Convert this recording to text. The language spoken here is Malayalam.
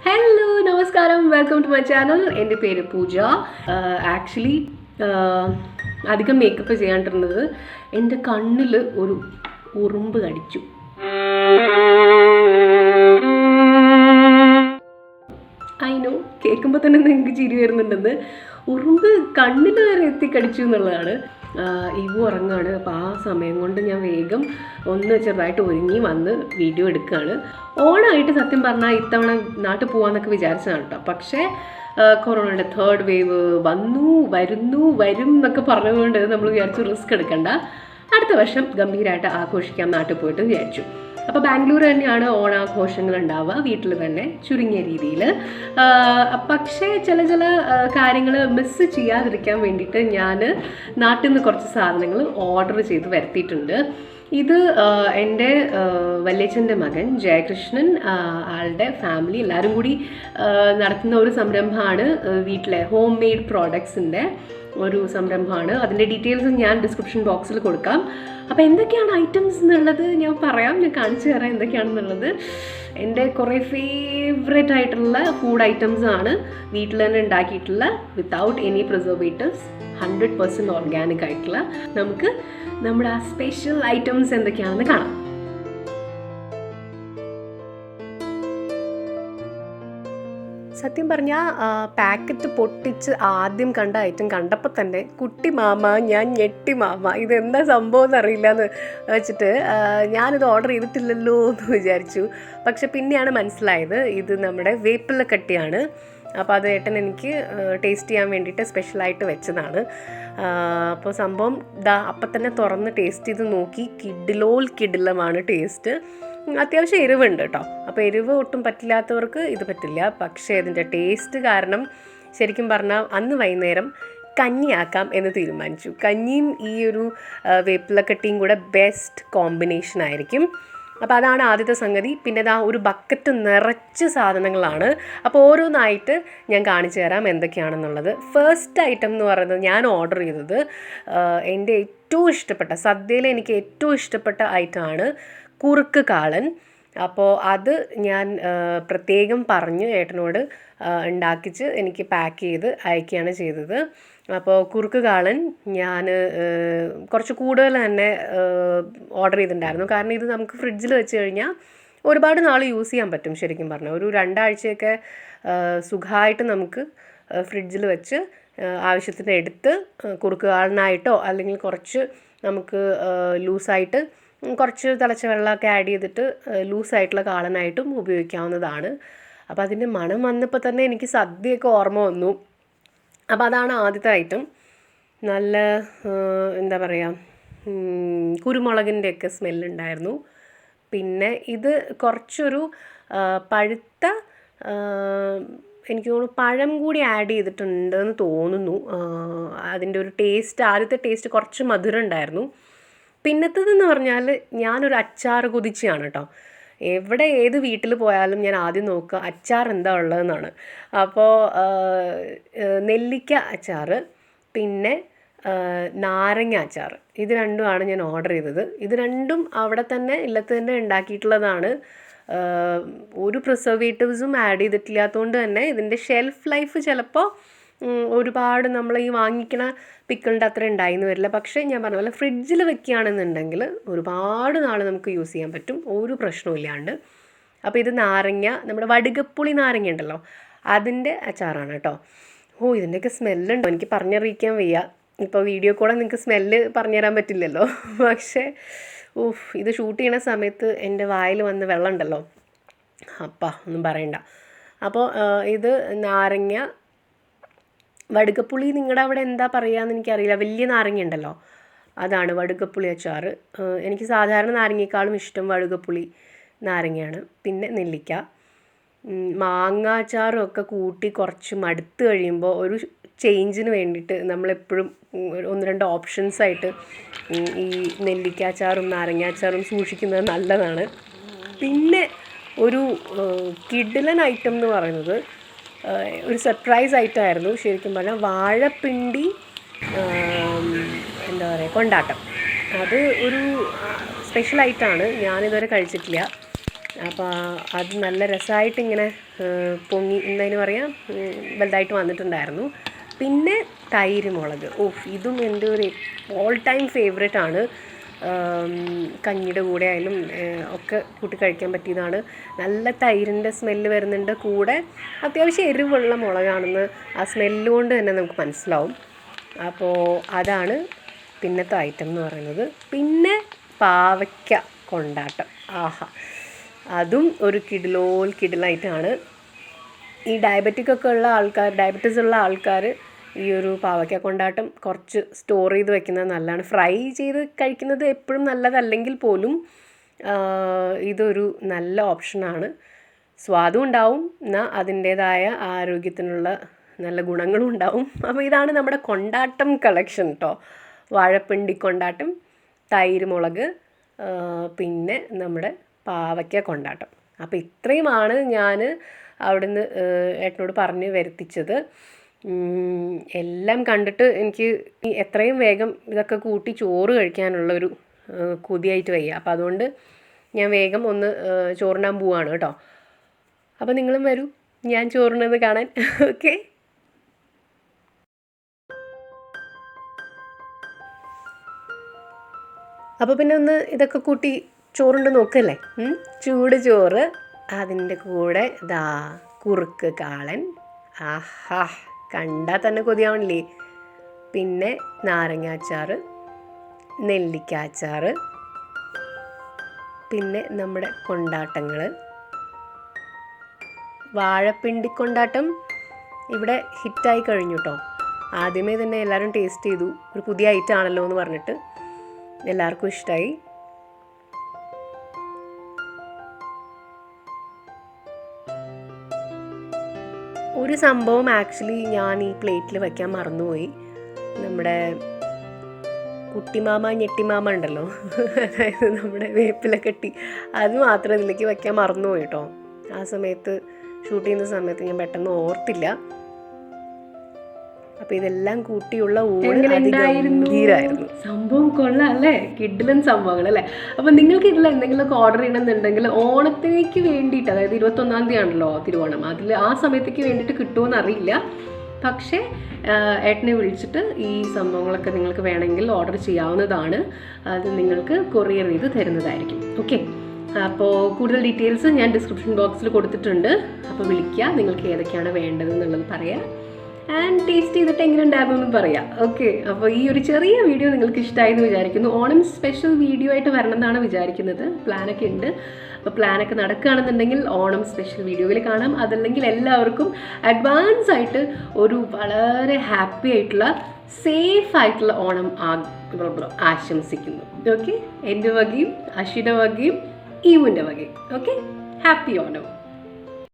ഹലോ നമസ്കാരം, വെൽക്കം ടു മൈ ചാനൽ. എൻ്റെ പേര് പൂജ. ആക്ച്വലി അധികം മേക്കപ്പ് ചെയ്യാണ്ടിരുന്നത് എൻ്റെ കണ്ണിൽ ഒരു ഉറുമ്പ് കടിച്ചു. അതിനോ കേൾക്കുമ്പോൾ തന്നെ നിങ്ങൾക്ക് ചിരി വരുന്നുണ്ടെന്ന്. ഉറുമ്പ് കണ്ണിൽ വരെ എത്തിക്കടിച്ചു എന്നുള്ളതാണ്. ഇവ ഉറങ്ങാണ്. അപ്പോൾ ആ സമയം കൊണ്ട് ഞാൻ വേഗം ഒന്ന് ചെറുതായിട്ട് ഒരുങ്ങി വന്ന് വീഡിയോ എടുക്കുകയാണ്. ഓണമായിട്ട് സത്യം പറഞ്ഞാൽ ഇത്തവണ നാട്ടിൽ പോകാമെന്നൊക്കെ വിചാരിച്ചതാണ് കേട്ടോ. പക്ഷേ കൊറോണയുടെ 3rd വേവ് വരും എന്നൊക്കെ പറഞ്ഞുകൊണ്ട് നമ്മൾ വിചാരിച്ചു റിസ്ക് എടുക്കണ്ട, അടുത്ത വർഷം ഗംഭീരമായിട്ട് ആഘോഷിക്കാം നാട്ടിൽ പോയിട്ട് വിചാരിച്ചു. അപ്പോൾ ബാംഗ്ലൂർ തന്നെയാണ് ഓണാഘോഷങ്ങൾ ഉണ്ടാവുക, വീട്ടിൽ തന്നെ ചുരുങ്ങിയ രീതിയിൽ. പക്ഷേ ചില കാര്യങ്ങൾ മിസ്സ് ചെയ്യാതിരിക്കാൻ വേണ്ടിയിട്ട് ഞാൻ നാട്ടിൽ നിന്ന് കുറച്ച് സാധനങ്ങൾ ഓർഡർ ചെയ്ത് വരുത്തിയിട്ടുണ്ട്. ഇത് എൻ്റെ വല്യച്ഛൻ്റെ മകൻ ജയകൃഷ്ണൻ, ആളുടെ ഫാമിലി എല്ലാവരും കൂടി നടത്തുന്ന ഒരു സംരംഭമാണ്. വീട്ടിലെ ഹോം മെയ്ഡ് പ്രോഡക്ട്സിൻ്റെ ഒരു സംരംഭമാണ്. അതിൻ്റെ ഡീറ്റെയിൽസ് ഞാൻ ഡിസ്ക്രിപ്ഷൻ ബോക്സിൽ കൊടുക്കാം. അപ്പോൾ എന്തൊക്കെയാണ് ഐറ്റംസ് എന്നുള്ളത് ഞാൻ കാണിച്ചു തരാം എന്തൊക്കെയാണെന്നുള്ളത്. എൻ്റെ കുറേ ഫേവറേറ്റ് ആയിട്ടുള്ള ഫുഡ് ഐറ്റംസ് ആണ്, വീട്ടിൽ തന്നെ ഉണ്ടാക്കിയിട്ടുള്ള, വിത്തൗട്ട് എനി പ്രിസർവേറ്റീവ്സ്, 100% ഓർഗാനിക് ആയിട്ടുള്ള. നമുക്ക് നമ്മുടെ ആ സ്പെഷ്യൽ ഐറ്റംസ് എന്തൊക്കെയാണെന്ന് കാണാം. സത്യം പറഞ്ഞാൽ പാക്കറ്റ് പൊട്ടിച്ച് ആദ്യം കണ്ട ഐറ്റം കണ്ടപ്പോൾ തന്നെ കുട്ടി മാമ, ഞാൻ ഞെട്ടി മാമ, ഇതെന്താ സംഭവം എന്നറിയില്ല എന്ന് വെച്ചിട്ട് ഞാനിത് ഓർഡർ ചെയ്തിട്ടില്ലല്ലോ എന്ന് വിചാരിച്ചു. പക്ഷെ പിന്നെയാണ് മനസ്സിലായത് ഇത് നമ്മുടെ വേപ്പില കട്ടിയാണ്. അപ്പോൾ അത് ഏട്ടൻ എനിക്ക് ടേസ്റ്റ് ചെയ്യാൻ വേണ്ടിയിട്ട് സ്പെഷ്യലായിട്ട് വെച്ചതാണ്. അപ്പോൾ സംഭവം അപ്പം തന്നെ തുറന്ന് ടേസ്റ്റ് ചെയ്ത് നോക്കി, കിടിലമാണ് ടേസ്റ്റ്. അത്യാവശ്യം എരിവുണ്ട് കേട്ടോ. അപ്പോൾ എരിവ് ഒട്ടും പറ്റില്ലാത്തവർക്ക് ഇത് പറ്റില്ല. പക്ഷേ ഇതിൻ്റെ ടേസ്റ്റ് കാരണം ശരിക്കും പറഞ്ഞാൽ അന്ന് വൈകുന്നേരം കഞ്ഞിയാക്കാം എന്ന് തീരുമാനിച്ചു. കഞ്ഞിയും ഈ ഒരു വേപ്പിലക്കട്ടിയും കൂടെ ബെസ്റ്റ് കോമ്പിനേഷൻ ആയിരിക്കും. അപ്പോൾ അതാണ് ആദ്യത്തെ സംഗതി. പിന്നെ ഒരു ബക്കറ്റ് നിറച്ച് സാധനങ്ങളാണ്. അപ്പോൾ ഓരോന്നായിട്ട് ഞാൻ കാണിച്ചു തരാം എന്തൊക്കെയാണെന്നുള്ളത്. ഫസ്റ്റ് ഐറ്റം എന്ന് പറയുന്നത് ഞാൻ ഓർഡർ ചെയ്തത് എൻ്റെ ഏറ്റവും ഇഷ്ടപ്പെട്ട, സദ്യയിൽ എനിക്ക് ഏറ്റവും ഇഷ്ടപ്പെട്ട ഐറ്റമാണ് കുറുക്ക് കാളൻ. അപ്പോൾ അത് ഞാൻ പ്രത്യേകം പറഞ്ഞ് ഏട്ടനോട് ഉണ്ടാക്കിച്ച് എനിക്ക് പാക്ക് ചെയ്ത് അയക്കുകയാണ് ചെയ്തത്. അപ്പോൾ കുറുക്ക് കാളൻ ഞാൻ കുറച്ച് കൂടുതൽ തന്നെ ഓർഡർ ചെയ്തിട്ടുണ്ടായിരുന്നു. കാരണം ഇത് നമുക്ക് ഫ്രിഡ്ജിൽ വെച്ച് കഴിഞ്ഞാൽ ഒരുപാട് നാൾ യൂസ് ചെയ്യാൻ പറ്റും. ശരിക്കും പറഞ്ഞാൽ ഒരു 2 ആഴ്ചയൊക്കെ സുഖമായിട്ട് നമുക്ക് ഫ്രിഡ്ജിൽ വെച്ച് ആവശ്യത്തിന് എടുത്ത് കുറുക്ക് കാളനായിട്ടോ അല്ലെങ്കിൽ കുറച്ച് നമുക്ക് ലൂസായിട്ട് കുറച്ച് തിളച്ച വെള്ളമൊക്കെ ആഡ് ചെയ്തിട്ട് ലൂസായിട്ടുള്ള കാളനായിട്ടും ഉപയോഗിക്കാവുന്നതാണ്. അപ്പോൾ അതിൻ്റെ മണം വന്നപ്പോൾ തന്നെ എനിക്ക് സദ്യയൊക്കെ ഓർമ്മ വന്നു. അപ്പോൾ അതാണ് ആദ്യത്തെ ഐറ്റം. നല്ല എന്താ പറയുക, കുരുമുളകിൻ്റെയൊക്കെ സ്മെല്ലുണ്ടായിരുന്നു. പിന്നെ ഇത് കുറച്ചൊരു പഴുത്ത, എനിക്ക് തോന്നുന്നു പഴം കൂടി ആഡ് ചെയ്തിട്ടുണ്ടെന്ന് തോന്നുന്നു. അതിൻ്റെ ഒരു ടേസ്റ്റ്, ആദ്യത്തെ ടേസ്റ്റ് കുറച്ച് മധുരം ഉണ്ടായിരുന്നു. പിന്നത്തേതെന്ന് പറഞ്ഞാൽ ഞാനൊരു അച്ചാർ കുതിച്ചയാണ് കേട്ടോ. ഏത് വീട്ടിൽ പോയാലും ഞാൻ ആദ്യം നോക്കുക അച്ചാർ എന്താ ഉള്ളതെന്നാണ്. അപ്പോൾ നെല്ലിക്ക അച്ചാർ, പിന്നെ നാരങ്ങ അച്ചാർ, ഇത് രണ്ടുമാണ് ഞാൻ ഓർഡർ ചെയ്തത്. ഇത് രണ്ടും അവിടെ തന്നെ ഇല്ലത്ത് തന്നെ ഉണ്ടാക്കിയിട്ടുള്ളതാണ്. ഒരു പ്രിസർവേറ്റീവ്സും ആഡ് ചെയ്തിട്ടില്ലാത്തതുകൊണ്ട് തന്നെ ഇതിൻ്റെ ഷെൽഫ് ലൈഫ് ചിലപ്പോൾ ഒരുപാട് നമ്മൾ ഈ വാങ്ങിക്കണ പിക്കിളിൻ്റെ അത്ര ഉണ്ടായിന്ന് വരില്ല. പക്ഷേ ഞാൻ പറഞ്ഞ പോലെ ഫ്രിഡ്ജിൽ വെക്കുകയാണെന്നുണ്ടെങ്കിൽ ഒരുപാട് നാൾ നമുക്ക് യൂസ് ചെയ്യാൻ പറ്റും, ഒരു പ്രശ്നവും ഇല്ലാണ്ട്. അപ്പോൾ ഇത് നാരങ്ങ, നമ്മുടെ വടുകപ്പുളി നാരങ്ങ ഉണ്ടല്ലോ, അതിൻ്റെ അച്ചാറാണ് കേട്ടോ. ഇതിൻ്റെയൊക്കെ സ്മെല്ലുണ്ടോ എനിക്ക് പറഞ്ഞറിയിക്കാൻ വയ്യ. ഇപ്പോൾ വീഡിയോ കൂടെ നിങ്ങൾക്ക് സ്മെല്ല് പറഞ്ഞുതരാൻ പറ്റില്ലല്ലോ. പക്ഷേ ഇത് ഷൂട്ട് ചെയ്യണ സമയത്ത് എൻ്റെ വായിൽ വന്ന് വെള്ളം ഉണ്ടല്ലോ, ഒന്നും പറയണ്ട. അപ്പോൾ ഇത് നാരങ്ങ, വടുകപ്പുളി നിങ്ങളുടെ അവിടെ എന്താ പറയുകയെന്ന് എനിക്കറിയില്ല, വലിയ നാരങ്ങ ഉണ്ടല്ലോ, അതാണ് വടുകപ്പുളി അച്ചാർ. എനിക്ക് സാധാരണ നാരങ്ങയെക്കാളും ഇഷ്ടം വടുകപ്പുളി നാരങ്ങയാണ്. പിന്നെ നെല്ലിക്ക, മാങ്ങ അച്ചാറും ഒക്കെ കൂട്ടി കുറച്ച് മടുത്ത് കഴിയുമ്പോൾ ഒരു ചേഞ്ചിന് വേണ്ടിയിട്ട് നമ്മളെപ്പോഴും 1-2 ഓപ്ഷൻസായിട്ട് ഈ നെല്ലിക്ക അച്ചാറും നാരങ്ങ അച്ചാറും സൂക്ഷിക്കുന്നത് നല്ലതാണ്. പിന്നെ ഒരു കിടിലൻ ഐറ്റം എന്ന് പറയുന്നത് ഒരു സർപ്രൈസ് ഐറ്റമായിരുന്നു ശരിക്കും പറഞ്ഞാൽ. വാഴപ്പിണ്ടി എന്താ പറയുക, കൊണ്ടാട്ടം. അത് ഒരു സ്പെഷ്യൽ ഐറ്റമാണ്, ഞാനിതുവരെ കഴിച്ചിട്ടില്ല. അപ്പോൾ അത് നല്ല രസമായിട്ടിങ്ങനെ പൊങ്ങി എന്നതിന് പറയാം വലുതായിട്ട് വന്നിട്ടുണ്ടായിരുന്നു. പിന്നെ തൈര് മുളക്, ഇതും എൻ്റെ ഒരു ഓൾ ടൈം ഫേവറേറ്റ് ആണ്. കഞ്ഞിയുടെ കൂടെ ആയാലും ഒക്കെ കൂട്ടി കഴിക്കാൻ പറ്റിയതാണ്. നല്ല തൈരിൻ്റെ സ്മെല്ല് വരുന്നുണ്ട്. കൂടെ അത്യാവശ്യം എരിവുള്ള മുളകാണെന്ന് ആ സ്മെല്ല് കൊണ്ട് തന്നെ നമുക്ക് മനസ്സിലാവും. അപ്പോൾ അതാണ് പിന്നത്തെ ഐറ്റം എന്ന് പറയുന്നത്. പിന്നെ കൊണ്ടാട്ടം, അതും ഒരു കിടിലായിട്ടാണ്. ഈ ഡയബറ്റിസ് ഉള്ള ആൾക്കാർ ഈ ഒരു കൊണ്ടാട്ടം കുറച്ച് സ്റ്റോർ ചെയ്ത് വെക്കുന്നത് നല്ലതാണ്. ഫ്രൈ ചെയ്ത് കഴിക്കുന്നത് എപ്പോഴും നല്ലതല്ലെങ്കിൽ പോലും ഇതൊരു നല്ല ഓപ്ഷനാണ്. സ്വാദും ഉണ്ടാവും, എന്നാൽ അതിൻ്റേതായ ആരോഗ്യത്തിനുള്ള നല്ല ഗുണങ്ങളും ഉണ്ടാവും. അപ്പോൾ ഇതാണ് നമ്മുടെ കൊണ്ടാട്ടം കളക്ഷൻ കേട്ടോ. വാഴപ്പിണ്ടി കൊണ്ടാട്ടം, തൈര് മുളക്, പിന്നെ നമ്മുടെ കൊണ്ടാട്ടം. അപ്പോൾ ഇത്രയുമാണ് ഞാൻ അവിടുന്ന് ഏട്ടനോട് പറഞ്ഞ് വരുത്തിച്ചത്. എല്ലാം കണ്ടിട്ട് എനിക്ക് എത്രയും വേഗം ഇതൊക്കെ കൂട്ടി ചോറ് കഴിക്കാനുള്ളൊരു കൊതിയായിട്ട് വയ്യ. അപ്പോൾ അതുകൊണ്ട് ഞാൻ വേഗം ഒന്ന് ചോറിനാൻ പോവാണ് കേട്ടോ. അപ്പോൾ നിങ്ങളും വരൂ ഞാൻ ചോറിനത് കാണാൻ. ഓക്കെ. അപ്പോൾ പിന്നെ ഒന്ന് ഇതൊക്കെ കൂട്ടി ചോറുണ്ട് നോക്കല്ലേ. ചൂട് ചോറ്, അതിൻ്റെ കൂടെ കുറുക്ക് കാളൻ, കണ്ടാൽ തന്നെ കൊതിയാവണില്ലേ. പിന്നെ നാരങ്ങാച്ചാറ്, നെല്ലിക്കാച്ചാറ്, പിന്നെ നമ്മുടെ കൊണ്ടാട്ടങ്ങൾ. വാഴപ്പിണ്ടി കൊണ്ടാട്ടം ഇവിടെ ഹിറ്റായി കഴിഞ്ഞു കേട്ടോ. ആദ്യമേ തന്നെ എല്ലാവരും ടേസ്റ്റ് ചെയ്തു. ഒരു പുതിയ ഐറ്റം ആണല്ലോ എന്ന് പറഞ്ഞിട്ട് എല്ലാവർക്കും ഇഷ്ടമായി. ഒരു സംഭവം ആക്ച്വലി ഞാൻ ഈ പ്ലേറ്റിൽ വയ്ക്കാൻ മറന്നുപോയി. നമ്മുടെ കുട്ടിമാമ ഞെട്ടിമാമ ഉണ്ടല്ലോ, അതായത് നമ്മുടെ വേപ്പിലക്കട്ടി, അത് മാത്രം ഇതിലേക്ക് വയ്ക്കാൻ മറന്നുപോയി കേട്ടോ. ആ സമയത്ത് ഷൂട്ട് ചെയ്യുന്ന സമയത്ത് ഞാൻ പെട്ടെന്ന് ഓർത്തില്ല. അപ്പോൾ ഇതെല്ലാം കൂട്ടിയുള്ള ഗംഭീരമായിരുന്നു. സംഭവം കൊള്ളാം അല്ലേ, കിഡിലൻ സംഭവങ്ങൾ അല്ലേ. അപ്പോൾ നിങ്ങൾക്ക് ഇതിൽ എന്തെങ്കിലുമൊക്കെ ഓർഡർ ചെയ്യണമെന്നുണ്ടെങ്കിൽ ഓണത്തിലേക്ക് വേണ്ടിയിട്ട്, അതായത് 21-ാം തീയതി ആണല്ലോ തിരുവോണം, ആ സമയത്തേക്ക് വേണ്ടിയിട്ട് കിട്ടുമോയെന്ന് അറിയില്ല. പക്ഷേ ഏട്ടനെ വിളിച്ചിട്ട് ഈ സംഭവങ്ങളൊക്കെ നിങ്ങൾക്ക് വേണമെങ്കിൽ ഓർഡർ ചെയ്യാവുന്നതാണ്. അത് നിങ്ങൾക്ക് കൊറിയർ ചെയ്ത് തരുന്നതായിരിക്കും. ഓക്കെ. അപ്പോൾ കൂടുതൽ ഡീറ്റെയിൽസ് ഞാൻ ഡിസ്ക്രിപ്ഷൻ ബോക്സിൽ കൊടുത്തിട്ടുണ്ട്. അപ്പോൾ വിളിക്കുക, നിങ്ങൾക്ക് ഏതൊക്കെയാണ് വേണ്ടതെന്നുള്ളത് പറയാം. ആൻഡ് ടേസ്റ്റ് ചെയ്തിട്ട് എങ്ങനെ ഉണ്ടായിരുന്നു എന്ന് പറയാം. ഓക്കെ. അപ്പോൾ ഈ ഒരു ചെറിയ വീഡിയോ നിങ്ങൾക്ക് ഇഷ്ടമായി എന്ന് വിചാരിക്കുന്നു. ഓണം സ്പെഷ്യൽ വീഡിയോ ആയിട്ട് വരണമെന്നാണ് വിചാരിക്കുന്നത്. പ്ലാനൊക്കെ ഉണ്ട്. അപ്പോൾ പ്ലാനൊക്കെ നടക്കുകയാണെന്നുണ്ടെങ്കിൽ ഓണം സ്പെഷ്യൽ വീഡിയോയിൽ കാണാം. അതല്ലെങ്കിൽ എല്ലാവർക്കും അഡ്വാൻസ് ആയിട്ട് ഒരു വളരെ ഹാപ്പി ആയിട്ടുള്ള സേഫ് ആയിട്ടുള്ള ഓണം ആശംസിക്കുന്നു. ഓക്കെ. എൻ്റെ വകയും അഷിയുടെ വകയും ഈവുൻ്റെ വകയും. ഓക്കെ. ഹാപ്പി ഓണം.